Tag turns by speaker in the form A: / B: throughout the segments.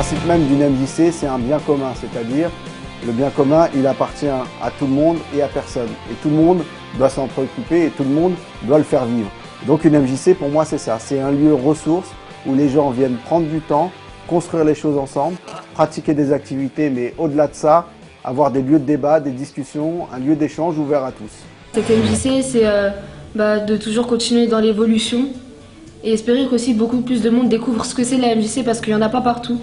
A: principe même d'une MJC, c'est un bien commun, c'est-à-dire le bien commun, il appartient à tout le monde et à personne. Et tout le monde doit s'en préoccuper et tout le monde doit le faire vivre. Donc une MJC, pour moi, c'est ça. C'est un lieu ressource où les gens viennent prendre du temps, construire les choses ensemble, pratiquer des activités, mais au-delà de ça, avoir des lieux de débat, des discussions, un lieu d'échange ouvert à tous.
B: Cette MJC, c'est de toujours continuer dans l'évolution et espérer qu'aussi beaucoup plus de monde découvre ce que c'est la MJC parce qu'il n'y en a pas partout.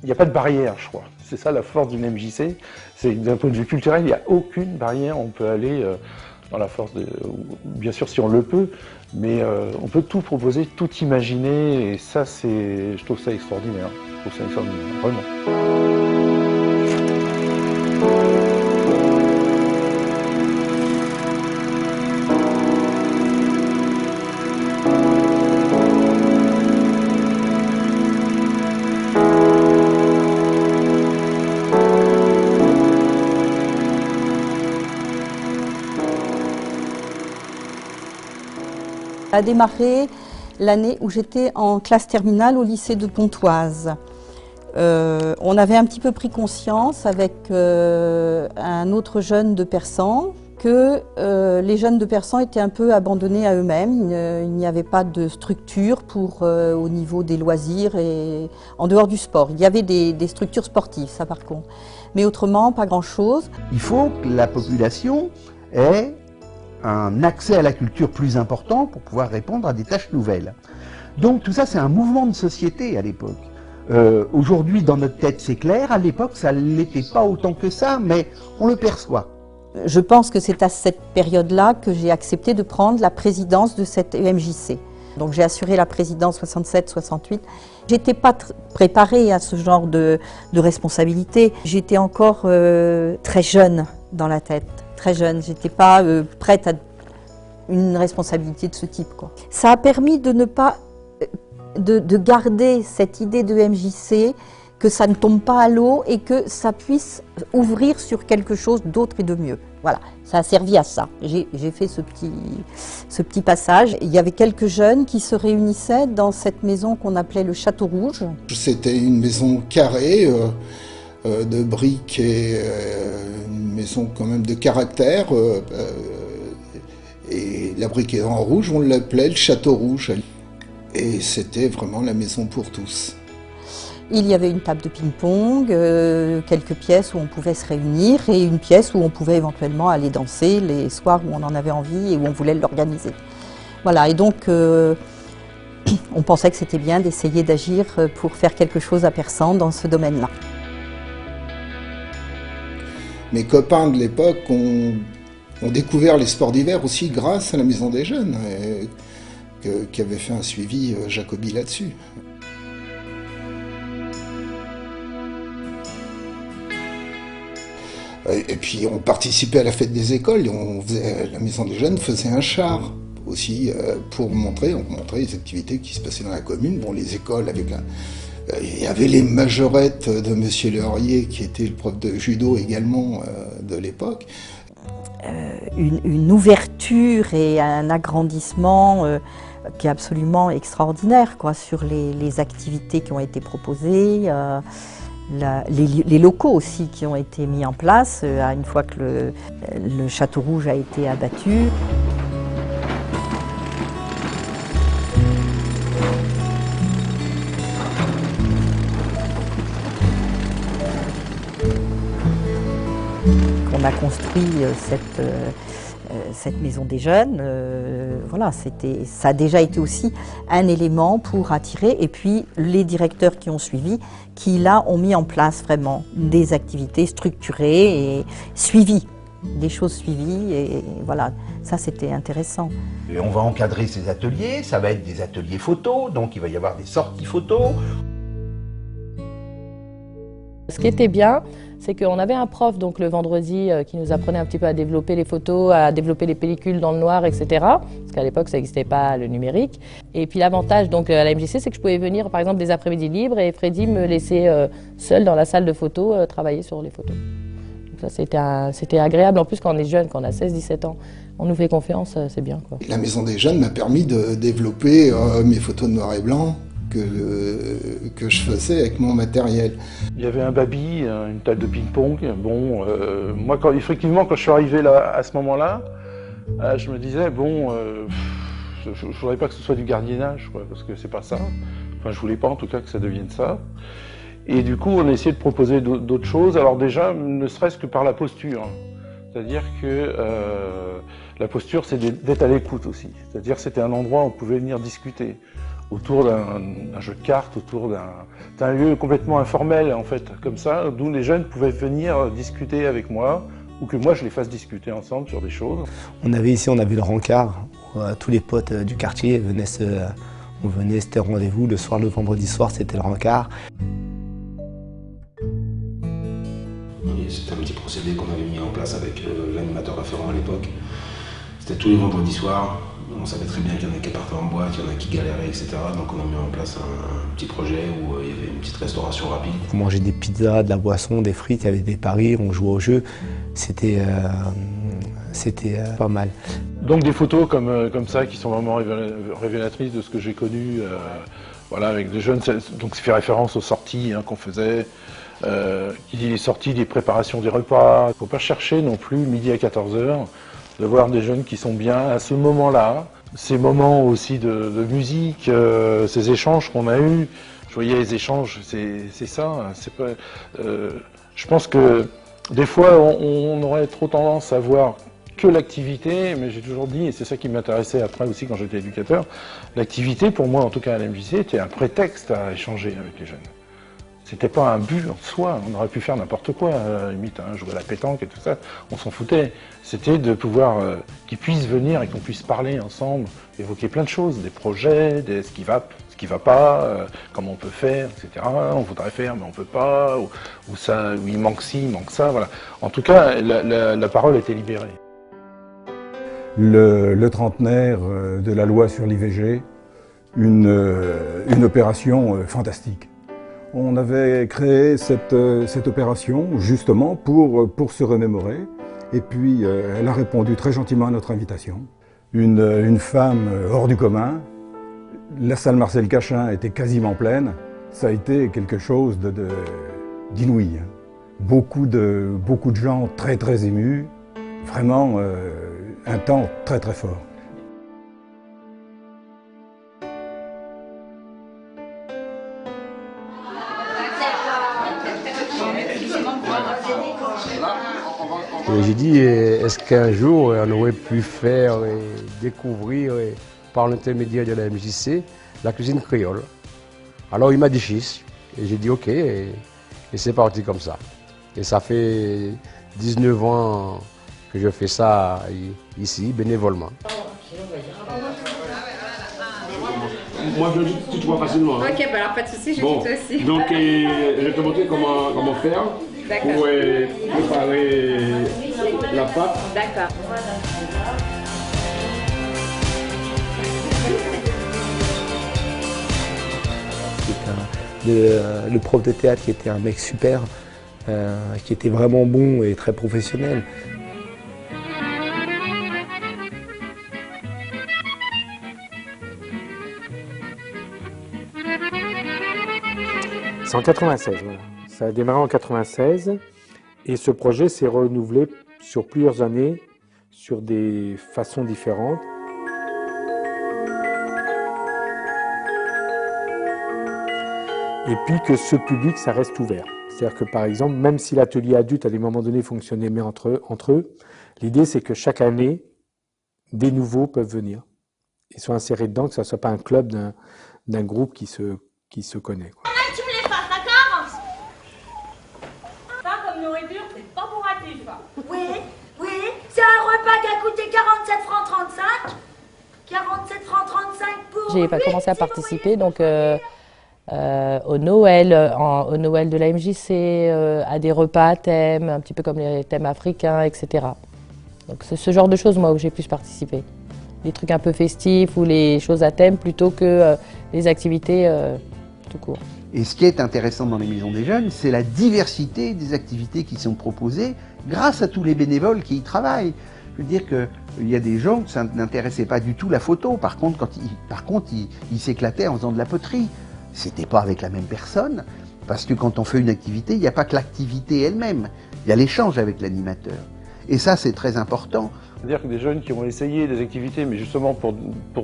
C: Il n'y a pas de barrière, je crois. C'est ça la force d'une MJC. C'est d'un point de vue culturel, il n'y a aucune barrière. On peut aller dans la force de... Bien sûr, si on le peut, mais on peut tout proposer, tout imaginer. Et ça, je trouve ça extraordinaire. Je trouve ça extraordinaire, vraiment.
D: A démarré l'année où j'étais en classe terminale au lycée de Pontoise. On avait un petit peu pris conscience avec un autre jeune de Persan que les jeunes de Persan étaient un peu abandonnés à eux-mêmes. Il n'y avait pas de structure au niveau des loisirs et en dehors du sport. Il y avait des structures sportives, ça par contre. Mais autrement, pas grand-chose.
E: Il faut que la population ait un accès à la culture plus important pour pouvoir répondre à des tâches nouvelles. Donc tout ça, c'est un mouvement de société à l'époque. Aujourd'hui, dans notre tête, c'est clair. À l'époque, ça ne l'était pas autant que ça, mais on le perçoit.
D: Je pense que c'est à cette période-là que j'ai accepté de prendre la présidence de cette EMJC. Donc j'ai assuré la présidence 67-68. J'étais pas préparée à ce genre de responsabilité. J'étais encore très jeune dans la tête. Très jeune, j'étais pas prête à une responsabilité de ce type, quoi. Ça a permis de ne pas, de garder cette idée de MJC, que ça ne tombe pas à l'eau et que ça puisse ouvrir sur quelque chose d'autre et de mieux. Voilà, ça a servi à ça. J'ai fait ce petit passage. Il y avait quelques jeunes qui se réunissaient dans cette maison qu'on appelait le Château Rouge.
F: C'était une maison carrée, de briques et une maison quand même de caractère. Et la brique est en rouge, on l'appelait le Château Rouge. Et c'était vraiment la maison pour tous.
D: Il y avait une table de ping-pong, quelques pièces où on pouvait se réunir et une pièce où on pouvait éventuellement aller danser les soirs où on en avait envie et où on voulait l'organiser. Voilà, et donc on pensait que c'était bien d'essayer d'agir pour faire quelque chose à Persan dans ce domaine-là.
F: Mes copains de l'époque ont découvert les sports d'hiver aussi grâce à la Maison des Jeunes, qui avait fait un suivi Jacobi là-dessus. Et puis on participait à la fête des écoles, et la Maison des Jeunes faisait un char aussi pour on montrait les activités qui se passaient dans la commune. Bon, les écoles avec il y avait les majorettes de Monsieur Leorier, qui était le prof de judo également de l'époque.
D: Une ouverture et un agrandissement qui est absolument extraordinaire, quoi, sur les activités qui ont été proposées, les locaux aussi qui ont été mis en place une fois que le Château Rouge a été abattu. On a construit cette maison des jeunes, voilà, ça a déjà été aussi un élément pour attirer, et puis les directeurs qui ont suivi, qui là ont mis en place vraiment des activités structurées et suivies, des choses suivies, et voilà, ça c'était intéressant.
E: Et on va encadrer ces ateliers, ça va être des ateliers photos, donc il va y avoir des sorties photos.
G: Ce qui était bien, c'est qu'on avait un prof donc le vendredi qui nous apprenait un petit peu à développer les photos, à développer les pellicules dans le noir, etc. Parce qu'à l'époque, ça n'existait pas le numérique. Et puis l'avantage donc à la MJC, c'est que je pouvais venir par exemple des après-midi libres et Freddy me laissait seul dans la salle de photos travailler sur les photos. Donc ça c'était agréable. En plus quand on est jeune, quand on a 16-17 ans, on nous fait confiance, c'est bien, quoi.
F: La Maison des Jeunes m'a permis de développer mes photos de noir et blanc que je faisais avec mon matériel.
C: Il y avait un baby, une table de ping-pong. Bon, moi, effectivement, quand je suis arrivé là, à ce moment-là, je me disais, bon, je ne voudrais pas que ce soit du gardiennage, quoi, parce que c'est pas ça. Enfin, je voulais pas en tout cas que ça devienne ça. Et du coup, on a essayé de proposer d'autres choses. Alors déjà, ne serait-ce que par la posture. C'est-à-dire que la posture, c'est d'être à l'écoute aussi. C'est-à-dire que c'était un endroit où on pouvait venir discuter autour d'un jeu de cartes, autour d'un lieu complètement informel, en fait, comme ça, d'où les jeunes pouvaient venir discuter avec moi, ou que moi je les fasse discuter ensemble sur des choses.
H: On avait le rencard, où tous les potes du quartier venaient c'était rendez-vous, le soir, le vendredi soir, c'était le rencard.
I: C'était un petit procédé qu'on avait mis en place avec l'animateur référent à l'époque. C'était tous les vendredis soirs. On savait très bien qu'il y en a qui partaient en boîte, il y en a qui galéraient, etc. Donc on a mis en place un petit projet où il y avait une petite restauration rapide.
H: On mangeait des pizzas, de la boisson, des frites, il y avait des paris, on jouait au jeu. C'était pas mal.
C: Donc des photos comme ça qui sont vraiment révélatrices de ce que j'ai connu, voilà, avec des jeunes. Donc ça fait référence aux sorties qu'on faisait. Qui dit les sorties, des préparations des repas. Il ne faut pas chercher non plus, midi à 14h, de voir des jeunes qui sont bien à ce moment-là. Ces moments aussi de musique, ces échanges qu'on a eus. Je voyais les échanges, c'est ça. Je pense que des fois, on aurait trop tendance à voir que l'activité, mais j'ai toujours dit, et c'est ça qui m'intéressait après aussi quand j'étais éducateur, l'activité, pour moi en tout cas à l'MJC, était un prétexte à échanger avec les jeunes. C'était pas un but en soi, on aurait pu faire n'importe quoi, limite, jouer à la pétanque et tout ça, on s'en foutait. C'était de pouvoir qu'ils puissent venir et qu'on puisse parler ensemble, évoquer plein de choses, des projets, ce qui va pas, comment on peut faire, etc. On voudrait faire mais on peut pas, ou il manque ci, il manque ça, voilà. En tout cas, la parole était libérée.
J: Le trentenaire de la loi sur l'IVG, une opération fantastique. On avait créé cette opération justement pour se remémorer, et puis elle a répondu très gentiment à notre invitation. Une femme hors du commun, la salle Marcel Cachin était quasiment pleine, ça a été quelque chose d'inouï. Beaucoup de gens très très émus, vraiment un temps très très fort.
K: J'ai dit, est-ce qu'un jour on aurait pu faire et découvrir par l'intermédiaire de la MJC la cuisine créole. Alors il m'a dit chiche, et j'ai dit ok, et c'est parti comme ça. Et ça fait 19 ans que je fais ça ici, bénévolement.
L: Moi je le dis tu vois facilement.
M: Ok, bah alors pas de soucis, je dis toi aussi.
L: Donc je vais te montrer comment faire pour préparer la pâte.
M: D'accord.
H: Le prof de théâtre qui était un mec super, qui était vraiment bon et très professionnel.
N: C'est en 96, voilà. Ça a démarré en 96 et ce projet s'est renouvelé sur plusieurs années, sur des façons différentes. Et puis que ce public, ça reste ouvert. C'est-à-dire que par exemple, même si l'atelier adulte à des moments donnés fonctionnait bien entre eux, l'idée c'est que chaque année, des nouveaux peuvent venir et soient insérés dedans, que ça ne soit pas un club d'un groupe qui se connaît, quoi.
O: Tu me les fasses, d'accord? Ça, comme nourriture, c'est pas bourratif.
P: Oui, c'est un repas qui a coûté 47 francs 35. 47 francs 35 pour...
G: J'ai commencé à participer, donc... au Noël de la MJC, à des repas à thème, un petit peu comme les thèmes africains, etc. Donc c'est ce genre de choses, moi, où j'ai pu participer. Les trucs un peu festifs ou les choses à thème plutôt que les activités tout court.
E: Et ce qui est intéressant dans les maisons des jeunes, c'est la diversité des activités qui sont proposées grâce à tous les bénévoles qui y travaillent. Je veux dire qu'il y a des gens que ça n'intéressait pas du tout la photo. Par contre, ils s'éclataient en faisant de la poterie. c'était pas avec la même personne, parce que quand on fait une activité, il n'y a pas que l'activité elle-même, il y a l'échange avec l'animateur. Et ça, c'est très important.
C: C'est-à-dire que des jeunes qui ont essayé des activités, mais justement pour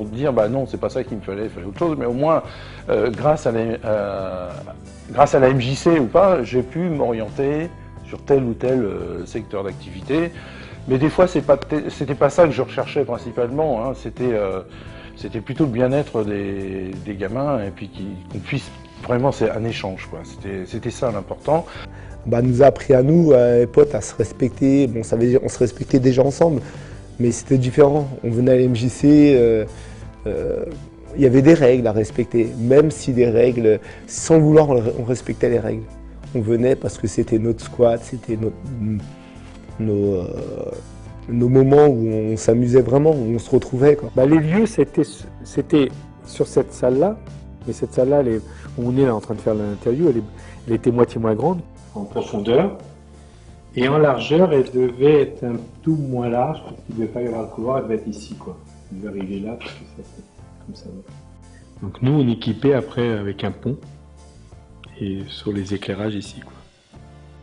C: dire, bah non, c'est pas ça qu'il me fallait, il fallait autre chose, mais au moins, grâce à la MJC ou pas, j'ai pu m'orienter sur tel ou tel secteur d'activité. Mais des fois, c'était pas ça que je recherchais principalement, hein. C'était plutôt le bien-être des gamins, et puis qu'on puisse, vraiment, c'est un échange, quoi. C'était ça l'important.
H: Bah, nous a appris à nous, les potes, à se respecter. Bon, ça veut dire on se respectait déjà ensemble, mais c'était différent. On venait à l'MJC, il y avait des règles à respecter, même si des règles, sans vouloir, on respectait les règles. On venait parce que c'était notre squat, c'était nos moments où on s'amusait vraiment, où on se retrouvait, quoi.
N: Bah, les lieux, c'était sur cette salle-là, mais cette salle-là, où on est là en train de faire l'interview, elle était moitié moins grande, en profondeur, et en largeur, elle devait être un tout moins large, parce qu'il ne devait pas y avoir le couloir, elle devait être ici, quoi. Elle devait arriver là, parce que ça, c'est comme ça. Donc nous, on équipait après avec un pont, et sur les éclairages ici, quoi.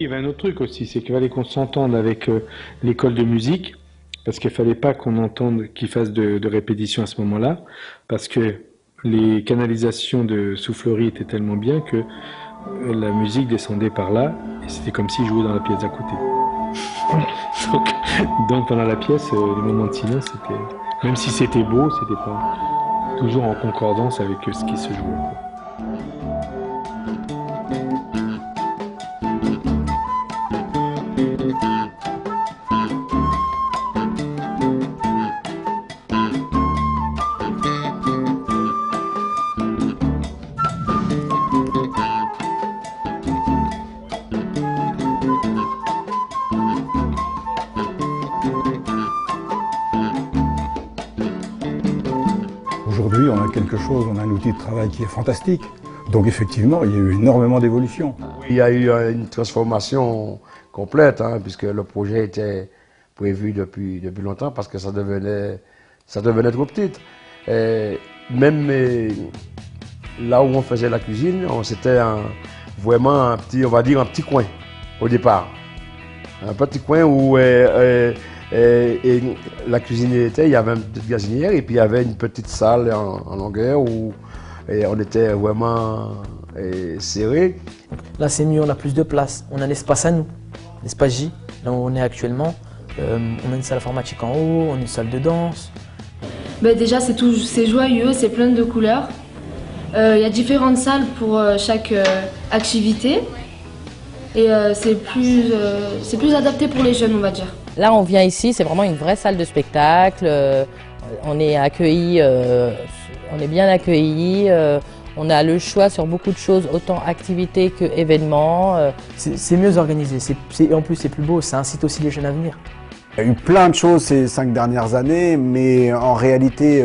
N: Il y avait un autre truc aussi, c'est qu'il fallait qu'on s'entende avec l'école de musique, parce qu'il ne fallait pas qu'on entende qu'ils fassent de répétition à ce moment-là, parce que les canalisations de soufflerie étaient tellement bien que la musique descendait par là, et c'était comme s'ils jouaient dans la pièce d'à côté. donc pendant la pièce, les moments de silence, même si c'était beau, c'était pas toujours en concordance avec ce qui se jouait, quoi.
J: Aujourd'hui, on a quelque chose, on a un outil de travail qui est fantastique. Donc effectivement, il y a eu énormément d'évolution.
K: Il y a eu une transformation complète, hein, puisque le projet était prévu depuis longtemps, parce que ça devenait trop petit. Et même là où on faisait la cuisine, c'était vraiment un petit coin au départ. Un petit coin où et la cuisine était, il y avait une petite gazinière et puis il y avait une petite salle en longueur où on était vraiment serré.
Q: Là c'est mieux, on a plus de place, on a l'espace à nous, l'espace J, là où on est actuellement. On a une salle informatique en haut, on a une salle de danse.
B: Bah déjà c'est joyeux, c'est plein de couleurs. Il y a différentes salles pour chaque activité. Et c'est plus adapté pour les jeunes, on va dire.
G: Là, on vient ici, c'est vraiment une vraie salle de spectacle. On est accueillis, on est bien accueillis. On a le choix sur beaucoup de choses, autant activités que événements.
Q: C'est mieux organisé, en plus c'est plus beau, ça incite aussi les jeunes à venir.
A: Il y a eu plein de choses ces 5 dernières années, mais en réalité,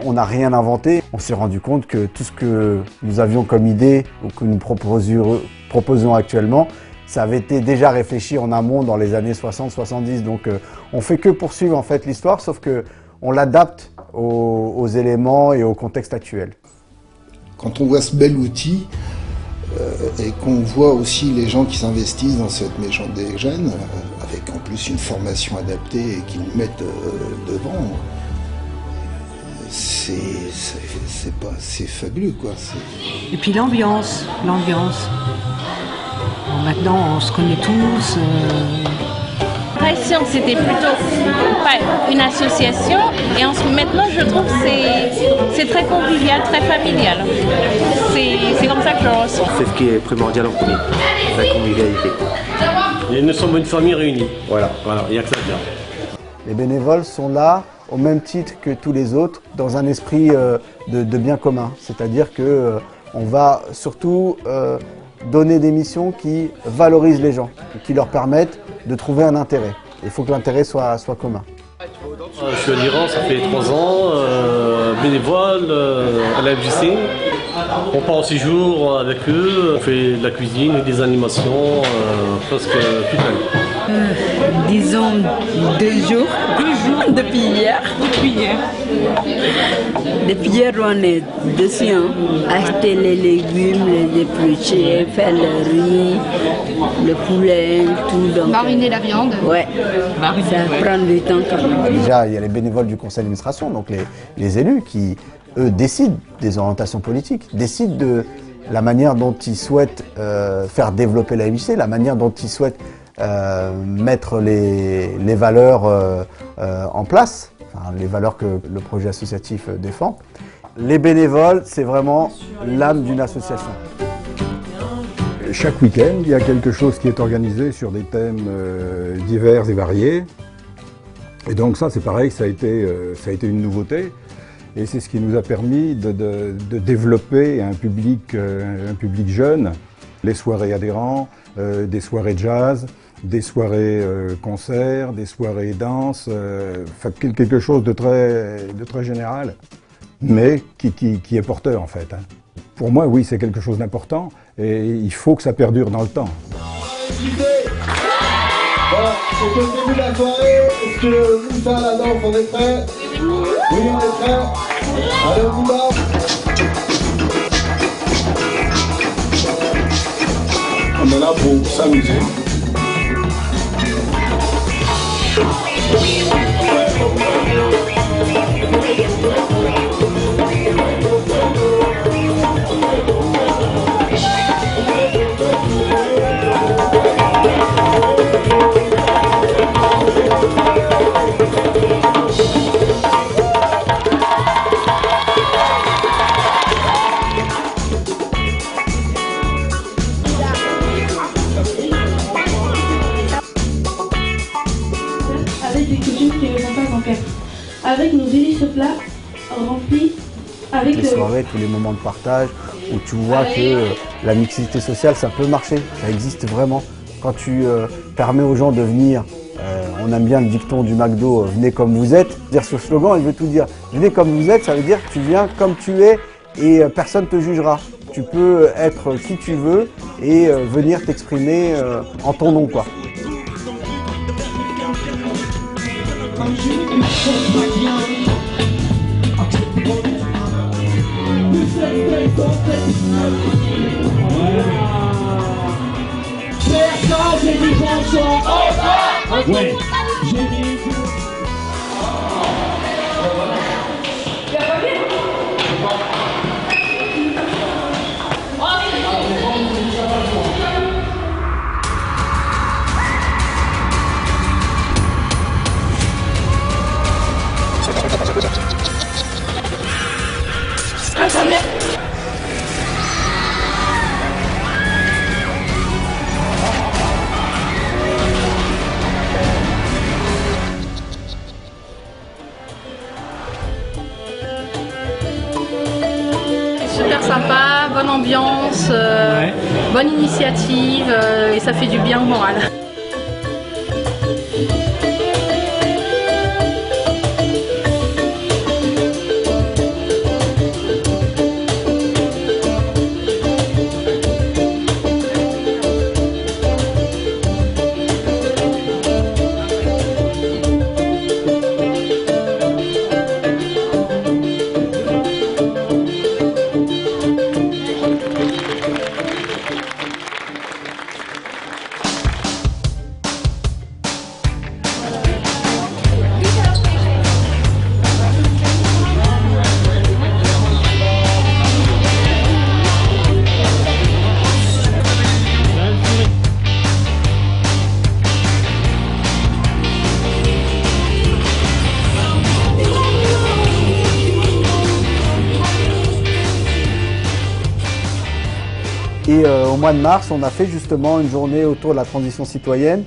A: on n'a rien inventé. On s'est rendu compte que tout ce que nous avions comme idée ou que nous proposons actuellement, ça avait été déjà réfléchi en amont dans les années 60-70. Donc on fait que poursuivre en fait l'histoire, sauf que on l'adapte aux éléments et au contexte actuel.
F: Quand on voit ce bel outil et qu'on voit aussi les gens qui s'investissent dans cette maison des jeunes, avec en plus une formation adaptée et qui nous mettent devant, c'est fabuleux, quoi.
R: Et puis l'ambiance. Bon, maintenant on se connaît tous.
O: L'impression que c'était plutôt une association et maintenant je trouve que c'est très convivial, très familial. C'est comme ça que je le ressens.
S: C'est ce qui est primordial en premier, la convivialité. Et nous sommes une famille réunie. Voilà, il n'y a que ça à dire.
A: Les bénévoles sont là au même titre que tous les autres, dans un esprit de bien commun. C'est-à-dire qu'on va surtout donner des missions qui valorisent les gens, qui leur permettent de trouver un intérêt. Il faut que l'intérêt soit commun.
S: Je suis à l'Iran, ça fait 3 ans, bénévole à la FJC. On part au séjour avec eux, on fait de la cuisine et des animations presque toute l'année.
T: Disons 2 jours.
M: 2 jours
T: Depuis hier.
M: Depuis hier.
T: Depuis hier, on est dessus. Acheter les légumes, les éplucher, faire le riz, le poulet, tout. Donc,
B: mariner la viande.
T: Ouais. Ça prend du temps quand même.
A: Déjà, il y a les bénévoles du conseil d'administration, donc les élus qui, eux, décident des orientations politiques, décident de la manière dont ils souhaitent faire développer la MJC, la manière dont ils souhaitent mettre les valeurs en place, enfin, les valeurs que le projet associatif défend. Les bénévoles, c'est vraiment l'âme d'une association.
J: Chaque week-end, il y a quelque chose qui est organisé sur des thèmes divers et variés. Et donc ça, c'est pareil, ça a été une nouveauté. Et c'est ce qui nous a permis de développer un public jeune. Les soirées adhérents, des soirées jazz, des soirées concerts, des soirées danse, quelque chose de très général, mais qui est porteur en fait. Pour moi, oui, c'est quelque chose d'important et il faut que ça perdure dans le temps.
U: Voilà, c'est le début de la soirée. Est-ce que Moussa, la danse, on est prêts? Oui, on est prêts. Allez, on y va.
L: On est là pour s'amuser.
V: Avec des coutumes qui ne sont pas en perte. Avec nos délicieux plats remplis avec
A: les soirées, tous les moments de partage, où tu vois que la mixité sociale, ça peut marcher, ça existe vraiment. Quand tu permets aux gens de venir, on aime bien le dicton du McDo, venez comme vous êtes. Dire ce slogan, il veut tout dire. Venez comme vous êtes, ça veut dire que tu viens comme tu es et personne ne te jugera. Tu peux être qui tu veux et venir t'exprimer en ton nom, quoi.
U: Ouais.
O: Super sympa, bonne ambiance, bonne initiative et ça fait du bien au moral.
A: Et au mois de mars, on a fait justement une journée autour de la transition citoyenne.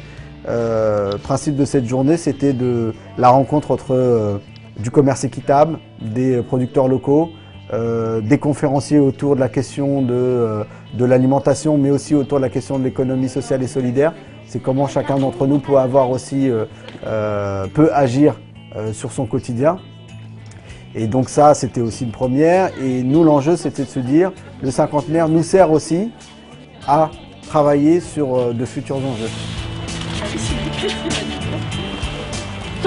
A: Le principe de cette journée, c'était de la rencontre entre du commerce équitable, des producteurs locaux, des conférenciers autour de la question de l'alimentation, mais aussi autour de la question de l'économie sociale et solidaire. C'est comment chacun d'entre nous peut avoir aussi, peut agir sur son quotidien. Et donc ça, c'était aussi une première. Et nous, l'enjeu, c'était de se dire, le cinquantenaire nous sert aussi à travailler sur de futurs enjeux.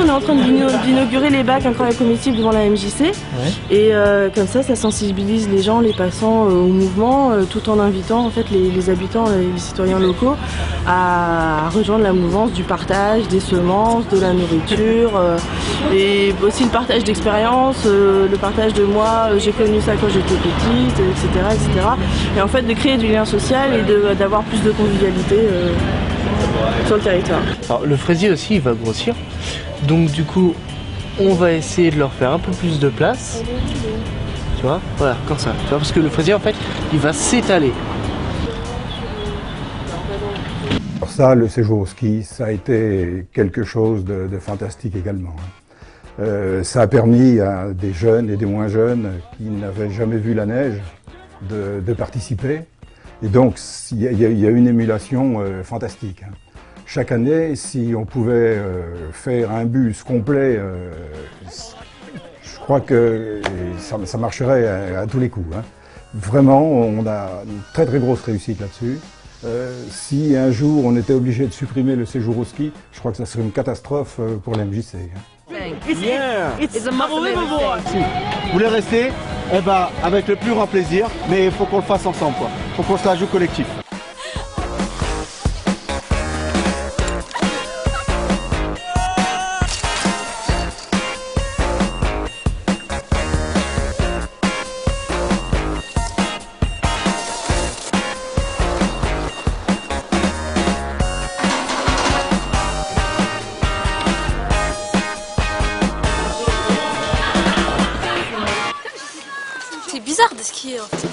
V: On est en train d'inaugurer les bacs incroyables comestibles devant la MJC. Ouais. Et comme ça sensibilise les gens, les passants au mouvement, tout en invitant en fait les habitants, les citoyens locaux à rejoindre la mouvance du partage des semences, de la nourriture, et aussi le partage d'expériences, le partage de moi, j'ai connu ça quand j'étais petite, etc., etc. Et en fait de créer du lien social et d'avoir plus de convivialité sur le territoire.
Q: Alors, le fraisier aussi il va grossir. Donc du coup, on va essayer de leur faire un peu plus de place. Tu vois, voilà, comme ça. Tu vois, parce que le fraisier, en fait, il va s'étaler.
J: Alors ça, le séjour au ski, ça a été quelque chose de fantastique également. Ça a permis à des jeunes et des moins jeunes qui n'avaient jamais vu la neige de participer. Et donc, il y a une émulation fantastique. Chaque année, si on pouvait faire un bus complet, je crois que ça marcherait à tous les coups. Hein. Vraiment, on a une très très grosse réussite là-dessus. Si un jour on était obligé de supprimer le séjour au ski, je crois que ça serait une catastrophe pour la MJC. Hein.
D: It's unbelievable. Si vous voulez rester, eh ben, avec le plus grand plaisir, mais il faut qu'on le fasse ensemble. Il faut qu'on se la joue collectif.
I: C'est bizarre de skier en fait.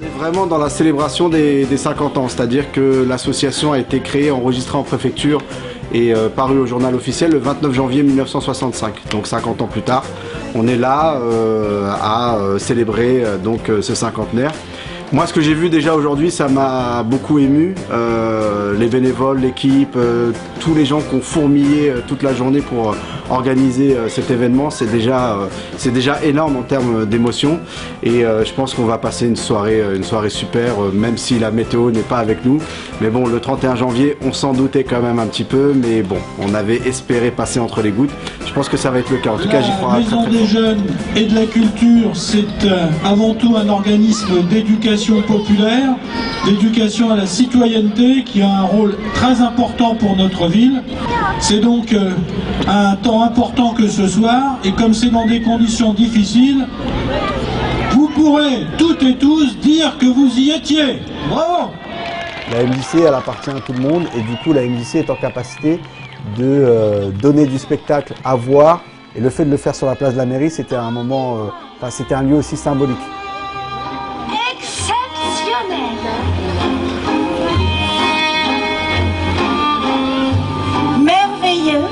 D: On est vraiment dans la célébration des 50 ans, c'est-à-dire que l'association a été créée, enregistrée en préfecture et parue au journal officiel le 29 janvier 1965, donc 50 ans plus tard. On est là à célébrer donc ce cinquantenaire. Moi, ce que j'ai vu déjà aujourd'hui, ça m'a beaucoup ému. Les bénévoles, l'équipe, tous les gens qui ont fourmillé toute la journée pour organiser cet événement, c'est déjà énorme en termes d'émotion. Et je pense qu'on va passer une soirée super, même si la météo n'est pas avec nous. Mais bon, le 31 janvier, on s'en doutait quand même un petit peu. Mais bon, on avait espéré passer entre les gouttes. Je pense que ça va être le cas. En tout cas, j'y crois très, très fort.
U: La Maison des Jeunes et de la Culture, c'est avant tout un organisme d'éducation populaire, d'éducation à la citoyenneté qui a un rôle très important pour notre ville. C'est donc un temps important que ce soir, et comme c'est dans des conditions difficiles, vous pourrez toutes et tous dire que vous y étiez. Bravo!
A: La MJC, elle appartient à tout le monde, et du coup la MJC est en capacité de donner du spectacle à voir, et le fait de le faire sur la place de la mairie, c'était un moment, c'était un lieu aussi symbolique.
P: Merveilleux.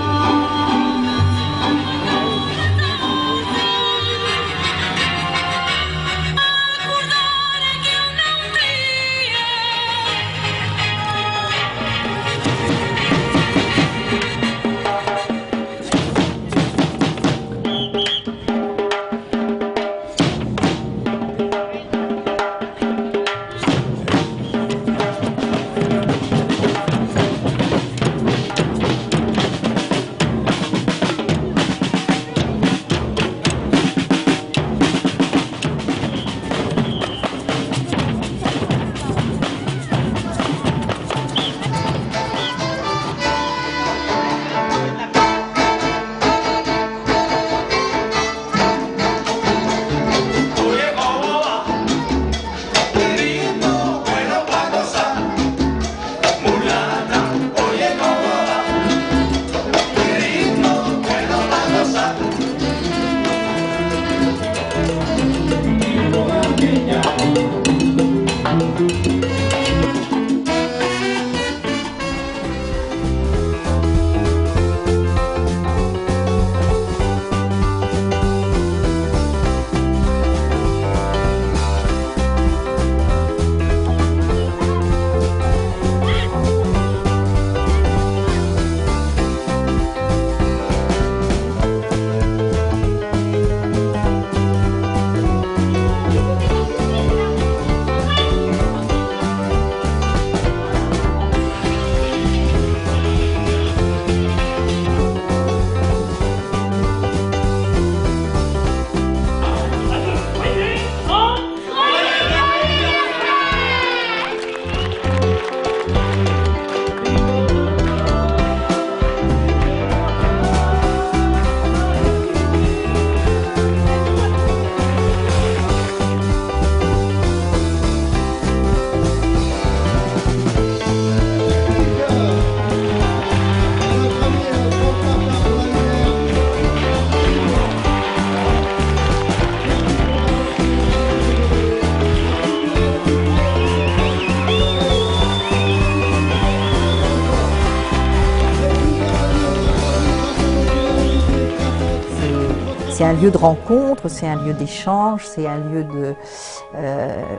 C: C'est un lieu de rencontre, c'est un lieu d'échange, c'est un lieu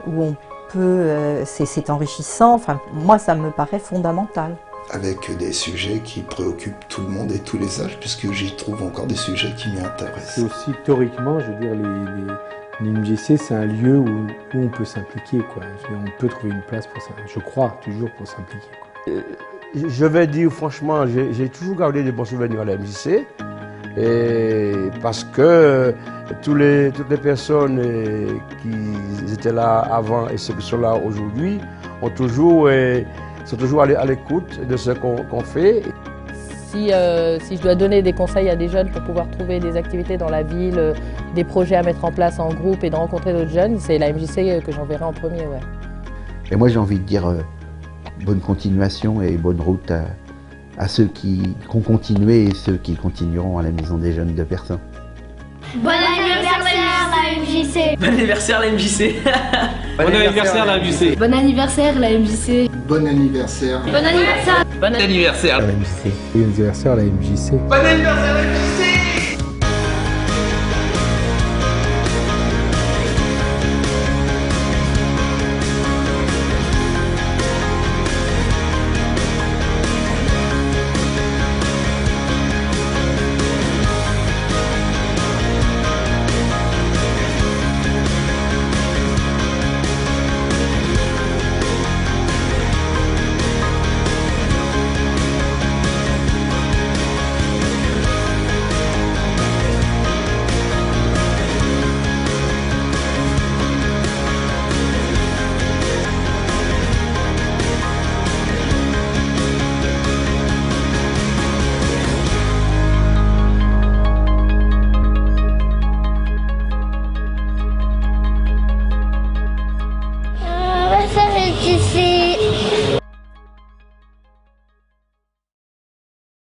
C: où on peut, c'est enrichissant. Enfin, moi, ça me paraît fondamental.
F: Avec des sujets qui préoccupent tout le monde et tous les âges, puisque j'y trouve encore des sujets qui m'y intéressent.
N: C'est aussi théoriquement, je veux dire, l'IMJC, c'est un lieu où on peut s'impliquer, quoi. On peut trouver une place pour ça, je crois, toujours pour s'impliquer.
K: Je vais dire franchement, j'ai toujours gardé des bons souvenirs à la MJC, parce que toutes les personnes qui étaient là avant et ceux qui sont là aujourd'hui sont toujours à l'écoute de ce qu'on fait.
G: Si je dois donner des conseils à des jeunes pour pouvoir trouver des activités dans la ville, des projets à mettre en place en groupe et de rencontrer d'autres jeunes, c'est la MJC que j'enverrai en premier. Ouais.
E: Et moi j'ai envie de dire bonne continuation et bonne route à ceux qui ont continué et ceux qui continueront à la Maison des Jeunes de Persan.
P: Bon anniversaire la MJC.
Q: Bon anniversaire la MJC.
S: Bon anniversaire la MJC.
B: Bon anniversaire la MJC.
F: Bon anniversaire.
P: Bon anniversaire.
Q: Bon anniversaire
N: la MJC. Bon anniversaire la MJC.
Q: Bon anniversaire la MJC.